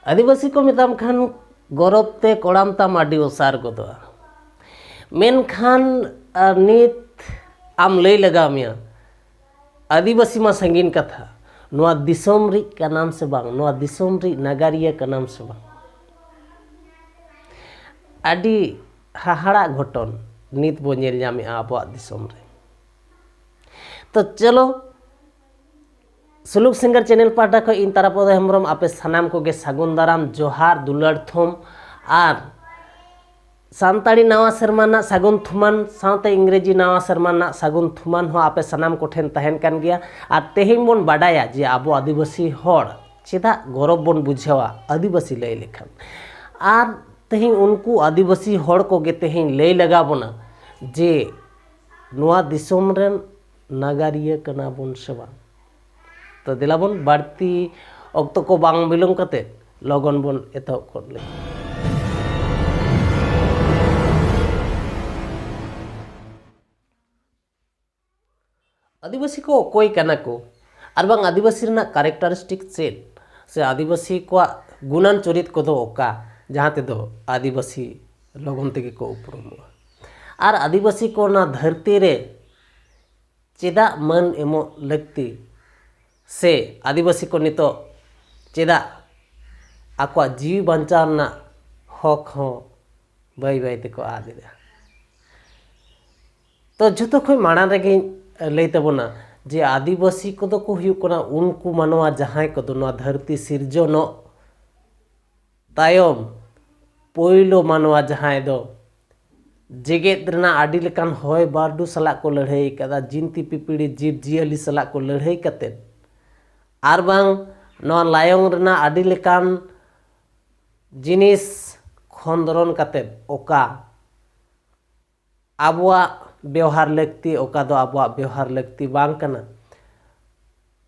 आदिवासी को मेताम खान गौरव ते कोड़ाम ताम आदि ओसार गोदोआ मेनखान नित आम लई लगा मिया आदिवासी मा संगीन कथा नोआ दिसोम री का नाम से बांग नोआ दिसोम री नगारिया का नाम से बांग आदि हाहाड़ा घटन नित बो नेल जामे आबो दिसोम रे। तो चलो सुलुक सिंगर चैनल पाटा को इन तारापद हेम्ब्रम आपे सानाम को गे सागुन दाराम जोहार दुलार थुम आर सानताड़ी नवा सेरमाना सागुन थुमान साउते इंग्रेजी नवा सेरमाना सागुन थुमान हो आपे सानाम को ठेन तहन कान गया आर तेहिं बोन बाडाया जे आबो आदिवासी होड़ चेदा गौरव बोन बुझावा आदिवासी लय लेखान आर तेहिं उनको आदिवासी होड़ को गे तेहिं लय लगा बोना जे नोआ दिसोम रेन नागारिया कना बोन सेवा। तो दिलाबन बाड़ती अक्तो को बांग बिलोंग कते लगन बोन एतहब कर ले। आदिवासी को कोई कना को आर बांग आदिवासी रना कैरेक्टरिस्टिक सेट से आदिवासी को गुणान चरित को दो ओका जहाँ ते दो आदिवासी लगन तेगे को उपरुमुआ आर आदिवासी को ना धरती रे चेदा मन एमो लगती से आदिवासी को नितो चेदा आकवा जीवी बांचावना हक हो बाई बाई तेको आदिदा। तो जतो खोय माड़ा रेगे लई तबोना जे आदिवासी को दो को हुयु कना उनको मानवा जहां को दो नोआ धरती सिरजनो तायम पोइलो मानवा जहां दो जेगेत रना आडि लेकान होय बारडू सला को लड़ाई कदा जिनती पिपिड़ी जीव जियली सला को लड़ाई कते आर बांग नोआ लायंग रना आडि लेकान जिनिस खंदरन कते ओका आबुआ व्यवहार लगती ओका दो आबुआ व्यवहार लगती बांग कना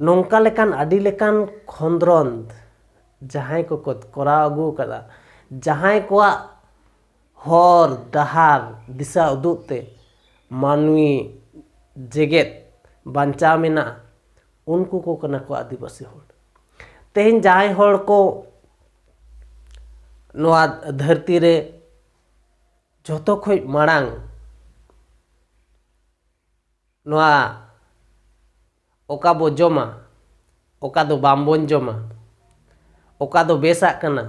नोंका लेकान आडि लेकान खंदरन जहां को कोराव अगु कदा जहां को हर डहार दिशा उदुते मानवी जेगेत बांचा मेना उनको को कना को आदिवासी होड़ तेहिं जहां होड़ को नोआ धरती रे जोतो खोय माड़ांग नोआ ओका बो जमा ओका दो बामबोन जमा ओका दो बेसा कना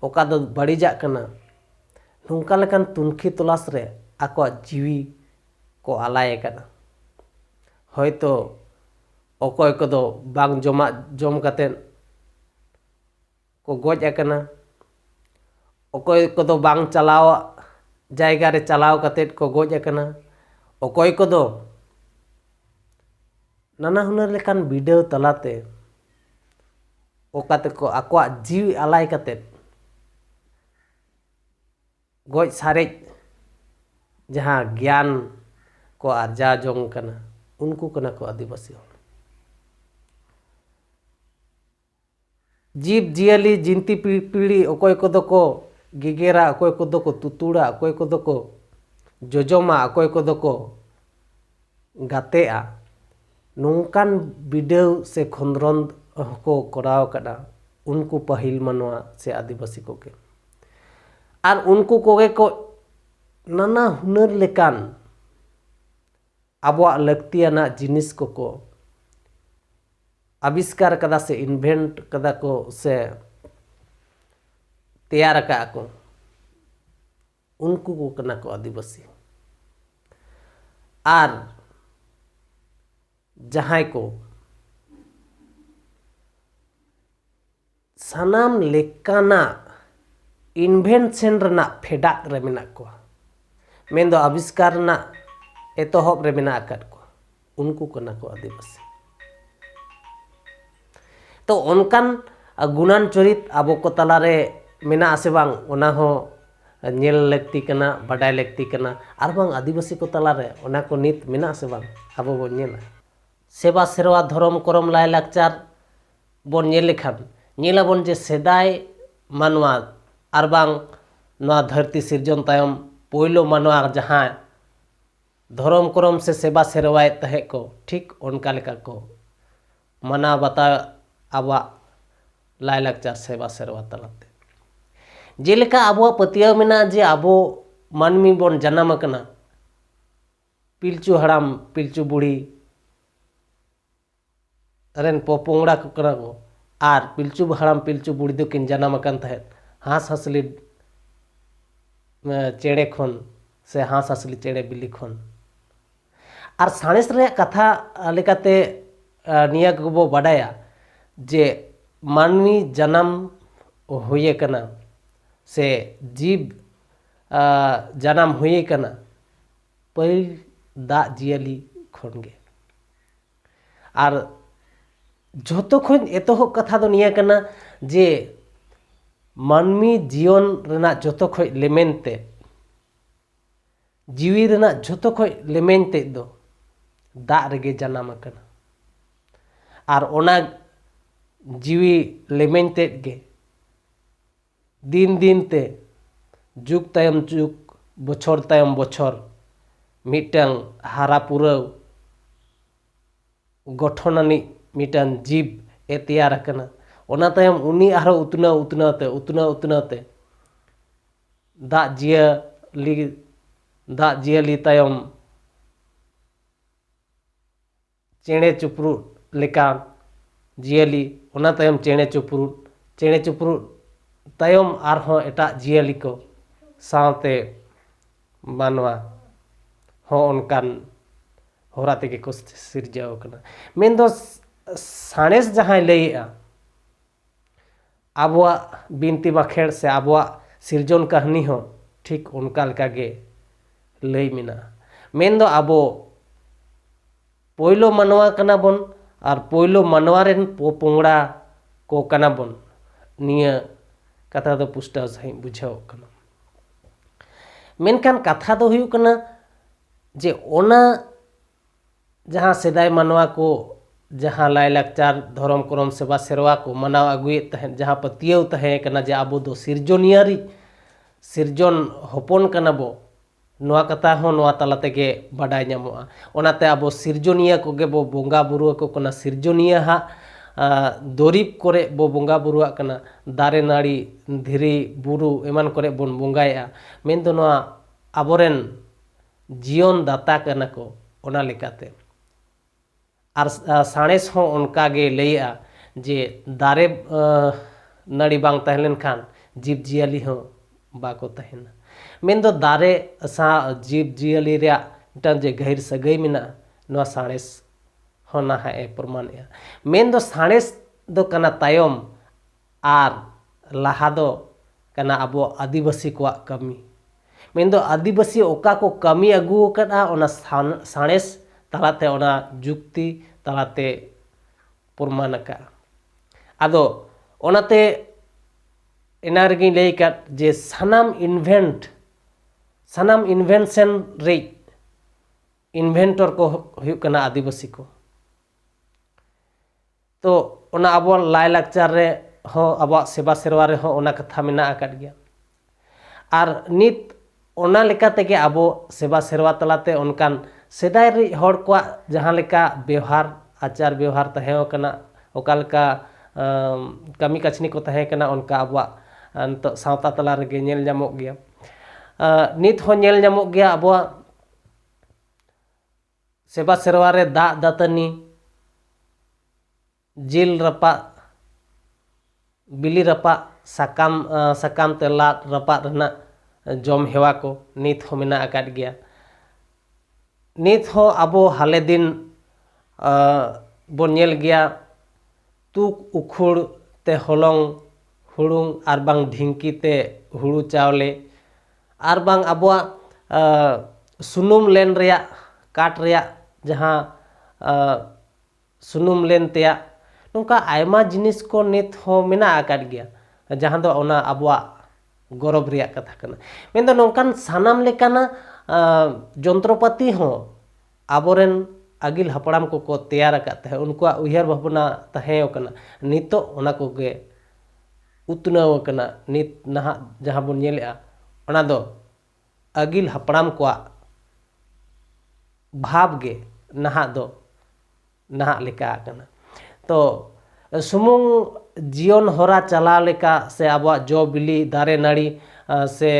ओका दो बड़ीजा कना नोंका लेकान तुनखी तलाश रे आको जीवी को आलाय कना होयतो अकोय को दो बांग जमा जम कते को गोज अकना अकोय को दो बांग चलाव जायगा रे चलाव कते को गोज अकना अकोय को दो नाना हुनर लेकान वीडियो तलाते ओकाते को आकोआ जीवी आलाय कते गोज सारेज जहाँ ज्ञान को आर्जा जोंग कना उनको कना को आदिवासी होड़ जीव जियली जिनती पीढ़ी अकोय को दो को गिगेरा अकोय को दो को तुतुड़ा अकोय को दो को जोजोमा अकोय को दो को गातेआ नोंकान वीडियो से खंदरन को कराव कदा उनको पहिल मनवा से आदिवासी को के आर उनको कोगे को नाना हुनर लेकान आबुआ लगतियाना जिनिस को आविष्कार कदा से इन्वेंट कदा को से तैयार का को उनको को कना को आदिवासी आर जहां को सानाम लेकाना इन्वेंशन रना फेडा रे मेना को मेन दो आविष्कार ना एतोहब रे मेना आकर को उनको कना को आदिवासी। तो उनकान गुणान चरित आबो को तला रे मेना आसे बांग ओना हो नेल लगती कना बाडाय लगती कना आर बांग आदिवासी को तला रे ओना को नित मेना आसे बांग आबो बो नेला सेवा सेरवा धर्म करम लाय लाकचार बोन नेल लेखान नेलाबोन जे सेदाय मानवा आर बांग नोआ धरती सिरजन तायम पोइलो मानवा जहां धर्म करम से सेवा सेरवाय तहे को ठीक उनका लेका को मना बता आबा ᱞᱟᱭᱼᱞᱟᱠᱪᱟᱨ ᱥᱮᱵᱟ ᱥᱮᱨᱣᱟ ᱛᱟᱞᱟᱛᱮ ᱡᱮᱞᱮᱠᱟ ᱟᱵᱚᱣᱟᱜ ᱯᱟᱹᱛᱭᱟᱹᱣ ᱢᱮᱱᱟᱜᱼᱟ ᱡᱮ ᱟᱵᱚ ᱢᱟᱹᱱᱢᱤ ᱵᱚᱱ ᱡᱟᱱᱟᱢ ᱟᱠᱟᱱᱟ ᱯᱤᱞᱪᱩ ᱦᱟᱲᱟᱢ ᱯᱤᱞᱪᱩ ᱵᱩᱲᱦᱤ ᱨᱮᱱ ᱯᱚᱯᱚᱝᱲᱟ ᱠᱚ ᱠᱟᱱᱟ ᱠᱚ ᱟᱨ ᱯᱤᱞᱪᱩ ᱦᱟᱲᱟम ᱯᱤᱞᱪᱩ ᱵᱩᱲᱦᱤ ᱫᱚᱠᱤᱱ ᱡᱟᱱᱟᱢ ᱟᱠᱟᱱ ᱛᱟᱦᱮᱸᱫ ᱦᱟᱸᱥᱼᱦᱟᱸᱥᱞᱤ ᱪᱮᱬᱮ ᱠᱷᱚᱱ ᱥᱮ ᱦᱟᱸᱥᱼᱦᱟᱸᱥᱞᱤ ᱪᱮᱬᱮ ᱵᱤᱞᱤ ᱠᱷᱚᱱ ᱟᱨ ᱥᱟᱬᱮᱥ ᱨᱮᱭᱟᱜ ᱠᱟᱛᱷᱟ ᱞᱮᱠᱟᱛᱮ ᱱᱤᱭᱟᱹ ᱠᱚᱵᱚ ᱵᱟᱰᱟᱭᱟ ᱡᱮ ᱢᱟᱹᱱᱢᱤ ᱡᱟᱱᱟᱢ ᱦᱩᱭ ᱟᱠᱟᱱᱟ ᱥᱮ ᱡᱤᱵ ᱡᱟᱱᱟᱢ ᱦᱩᱭ ᱟᱠᱟᱱᱟ ᱯᱟᱹᱦᱤᱞ ᱫᱟᱜ ᱡᱤᱭᱟᱹᱞᱤ ᱠᱷᱚᱱ ᱜᱮ ᱟᱨ ᱡᱷᱚᱛᱚ ᱠᱷᱚᱱ ᱮᱛᱚᱦᱚᱵ ᱠᱟᱛᱷᱟ ᱫᱚ ᱱᱤᱭᱟᱹ ᱠᱟᱱᱟ ᱡᱮ ᱢᱟᱹᱱᱢᱤ ᱡᱤᱭᱚᱱ ᱨᱮᱱᱟᱜ ᱡᱷᱚᱛᱚ ᱠᱷᱚᱱ ᱞᱮᱢᱮᱧ ᱛᱮᱫ ᱡᱤᱣᱤ ᱨᱮᱱᱟᱜ ᱡᱷᱚᱛᱚ ᱠᱷᱚᱱ ᱞᱮᱢᱮᱧ ᱛᱮᱫ ᱫᱚ ᱫᱟᱜ ᱨᱮᱜᱮ ᱡᱟᱱᱟᱢ ᱟᱠᱟᱱᱟ ᱟᱨ ᱚᱱᱟ ᱡᱤᱣᱤ ᱞᱮᱢᱮᱧ ᱛᱮᱫ ᱜᱮ ᱫᱤᱱ ᱫᱤᱱ ᱛᱮ ᱡᱩᱜᱽ ᱛᱟᱭᱚᱢ ᱡᱩᱜᱽ ᱵᱚᱪᱷᱚᱨ ᱛᱟᱭᱚᱢ ᱵᱚᱪᱷᱚᱨ ᱢᱤᱫᱴᱟᱝ ᱦᱟᱨᱟ ᱯᱩᱨᱟᱹᱣ ᱜᱚᱴᱷᱚᱱ ᱟᱹᱱᱤᱡ ᱢᱤᱫᱴᱟᱝ ᱡᱤᱵ ᱮ ᱛᱮᱭᱟᱨ ᱟᱠᱟᱱᱟ ᱚᱱᱟ ᱛᱟᱭᱚᱢ ᱩᱱᱤ ᱟᱨᱦᱚᱸ ᱩᱛᱱᱟᱹᱣ ᱛᱮ ᱫᱟᱜ ᱡᱤᱭᱟᱹᱞᱤ ᱛᱟᱭᱚᱢ ᱪᱮᱬᱮ ᱪᱤᱯᱨᱩᱫ ᱞᱮᱠᱟ ᱡᱤᱭᱟᱹᱞᱤ ᱚᱱᱟ तयम चेणे चुपरुद तयम आरहों एटाग जियाली को सावते मानवा हो उनकान होरा तेगे को सिरजाव कना मेन दो साणेस जहां लैया आबुआ बिनती बाखेड़ से आबुआ सिरजन कहानी हो ठीक उनका लकागे लई मिना मेन दो आबो पोयलो मानवा कना बन और पोयलो मानवा रेन पोपोंगड़ा को कना बन निया कथा दो पुष्टा सही बुझाव कना मेनकान कथा दो हुयु कना जे ओना जहाँ सेदाय मानवा को जहाँ लायलाकचार धर्म करम सेवा सेरवा को मनाव अगुएत तहें जहाँ पतियव तहें कना जे आबो दो सिरजनियारी सिरजन हपन कना बो नोआ कथा हो नोआ तला तेगे बाडाय ᱧᱟᱢᱚᱜᱼᱟ ओनाते आबो सिरजनिया कोगे बो बोंगा बुरुआ को कना सिरजनिया हा दरिब करे बो बोंगा बुरुआ कना दारे नाड़ी धीरी बुरु एमान करे बोन बोंगाया मेन दो नोआ आबोरेन जीवन दाता कना को ओना लेकाते आर साणेस हो उनका गे लैया जे दारे नाड़ी बांग तहलेन खान जीव जियाली हो बाको तहेना मेन दो दारे सा जीव जियाली रे मिटान जे गहिर सगई मिना नोआ साणेस होना है प्रमाण मेन दो साणेस दो कना तायम आर लाहा दो कना आबो आदिवासी को कमी मेन दो आदिवासी ओका को कमी अगु कना ओना साणेस तालाते ओना जुक्ति तालाते प्रमाण का आदो ओनाते एनारगी लई का जे सानाम इन्वेंशन रे इन्वेंटर को हुयुक कना आदिवासी को तो ओना आबो लायलाकचार रे हो आबो सेवा सेरवा रे हो ओना कथा मेना आकाद गया आर नित ओना लेका तेगे आबो सेवा सेरवा तलाते उनकान सेदाय रे हर को जहां लेका व्यवहार आचार व्यवहार तहे कना ओकालका कमी कछनी को तहे कना उनका आबो तो सावता तला रे नेल जामोग गया नित हो नेल जामोग गया आबो सेवा सेरवा रे दा दातनी जिल रपा बिली रपा साकाम ते लाद रपा रना जम हेवा को नित हो मेना आकाद गया नित हो आबो हाले दिन बोन नेल गया तुक उखुड़ ते हलंग हुड़ुंग आर बांग ढिंकी ते हुड़ू चावले आर बांग आबो सुनुम लेन रेया काट रेया जहाँ सुनुम लेन तेया नोंका आयमा जिनिस को नित हो मेना आकाद गया जहाँ दो ओना आबो गौरव रेया कथा कना मेन दो नोंकान सानाम लेकाना जंत्रपाति हो आबोरेन आगिल हपड़ाम को तैयार आकाते उनका उयहार भावना तहे कना नितो ओना कोगे उतनाव कना नित नहा जहाँ बन नेलेआ ओना दो आगिल हपड़ाम को भाव गे नहा दो नहा लेका कना तो सुमुंग जीवन हरा चला लेका से अब जो बिली दारे नाड़ी से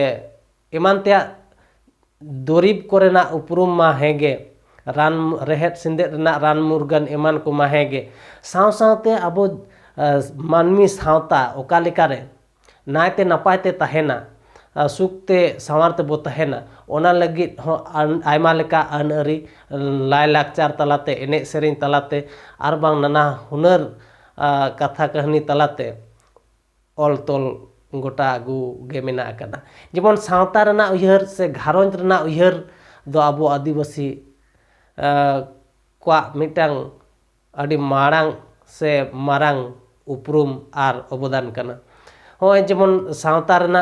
एमान ते दुरीब कोरेना उपरुम मा हेगे रान रेहेद सिंदे रान मुरगन एमान को मा हेगे साव सावते अब मानमी सावता ओका लेकारे नायते नपायते तहेना सुखते सावारते बो तहेना ओना लगित हो आयमा लेका अनअरी लाय लाकचार तलाते एने सेरिंग तलाते आर बांग नाना हुनर कथा कहानी तलाते ऑल तोल गोटा आगू गे मेना आकना जेमन सावता रना उयहर से घारोंज रना उयहर दो आबो आदिवासी क्वा मिटांग अडी मारांग से मारांग उपरुम आर अवदान कना होय जेमन सावता रना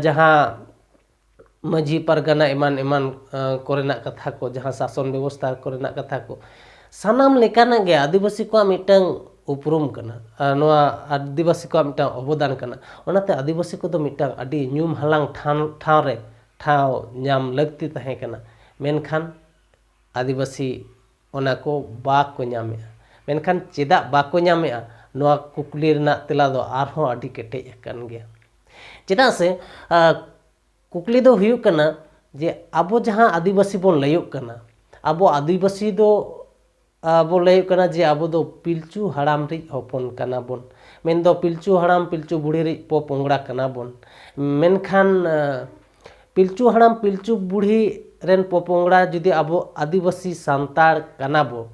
जहां मजी परगना एमान एमान कोरेना कथा को जहां शासन व्यवस्था कोरेना कथा को सानाम लेकाना गे आदिवासी को मिटांग उपरुम कना नोआ आदिवासी को मिटांग अवदान कना ओनाते आदिवासी को दो मिटांग अडी न्यूम हलांग ठाव रे ठाव न्याम लगती तहे कना मेनखान आदिवासी ओना को बाक को न्यामे मेनखान चेदा बाको न्यामे नोआ कुकली रना तेला दो आरहों अडी केटेज कन गया चेदा से कुकली दो हुयु कना जे आबो जहां आदिवासी बोन लयुक कना आबो आदिवासी दो आबो लयुक कना जे आबो दो पिलचू हराम रि हपन कना बोन मेन दो पिलचू हराम पिलचू बुढ़ी रि पोंगड़ा कना बोन मेनखान पिलचू हराम पिलचू बुढ़ी रेन पोंगड़ा जुदी आबो आदिवासी सांतार कना बो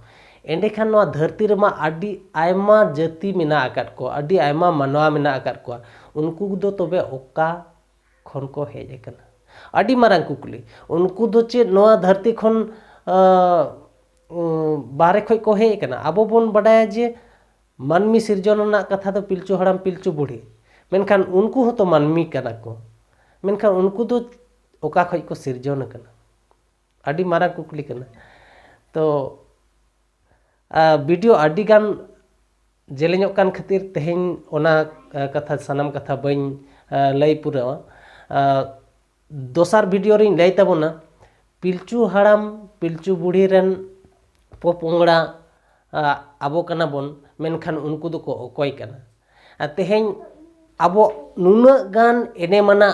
एंडेखान नोआ धरती रेमा अडी आयमा जाति मेना आकात को अडी आयमा मानवा मेना आकात को उनको दो तबे ओका खन को हेज कना अडी मारांग कुकली उनको दो चे नोआ धरती खन बारे खय को हेज कना आबो बोन बडाया जे मानमी सिरजन ना कथा दो पिलचू हराम पिलचू बुढ़ी मेनखान उनको हो तो मानमी कना को मेनखान उनको दो ओका खय को सिरजन कना अडी मारांग कुकली कना तो वीडियो अडी गान जेलेñok kan खातिर तेहेñ ओना कथा सानाम कथा बइन लय पुरा दोसार वीडियो रिन लय तबोना पिलचू हराम पिलचू बुढ़ी रेन पोंगड़ा आबो कना बोन मेनखान उनको दो को ओकय कना तेहेñ आबो नुना गान एने मना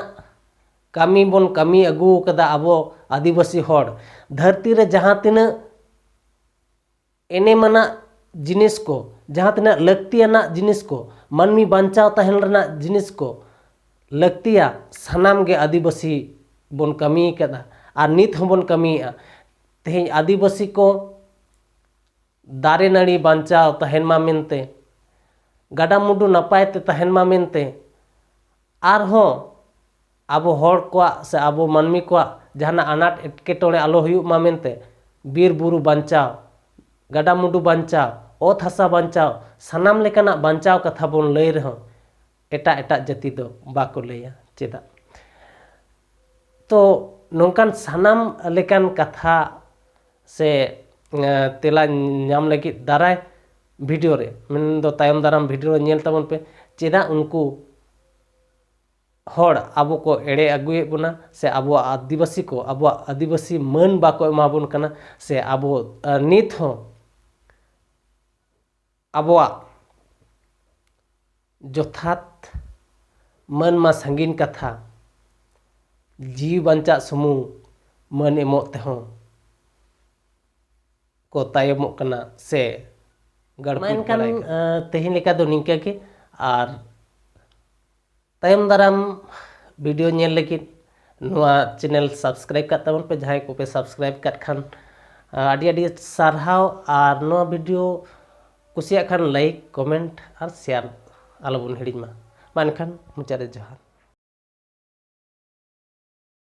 कमी बोन कमी अगू कदा आबो आदिवासी हड़ धरती रे जहां तिना एने मना जिनिस को जहां तना लगतियाना जिनिस को मानमी बांचाव तहन रना जिनिस को लगतिया सानाम गे आदिवासी बोन कमी कदा और नित हबन कमीया तेहेñ आदिवासी को दारे नाड़ी बांचाव तहन मा मेनते गाडा मुडू नपाय ते तहन मा मेनते आरहों आबो हड़ को से आबो मानमी को जहाना अनाट एटकेटोड़े आलो हुयु मा मेनते बीर बुरु बांचाव गाडा मुडू बांचाव ओत हसा बांचाव सानाम लेकाना बांचाव कथा बोन लय रहो एटा एटा जाति दो बाको लया चेदा तो नोंकान सानाम लेकान कथा से तेला नाम लगी दाराय वीडियो रे मेन दो तायम दाराम वीडियो नेल तबन पे चेदा उनको हड़ आबो को एड़े अगुए बोना से आबो आदिवासी को आबो आदिवासी मन बाको एमाबोन कना से आबो नित हो आबोआ जथात मन मा संगीन कथा जीव बंचा समूह मन एमो तेहों को तायमो कना से गड़पन कन तेहेñ लेका दो निंका के आर तायम दाराम वीडियो नेल लगित नोआ चैनल सब्सक्राइब कर तबन पे जहां को पे सब्सक्राइब कर खान आडी आडी सारहाव आर नोआ वीडियो कुसिया खान लाइक कमेंट और शेयर आलोबन हिड़िñ मा मानखान मुचारे जोहार।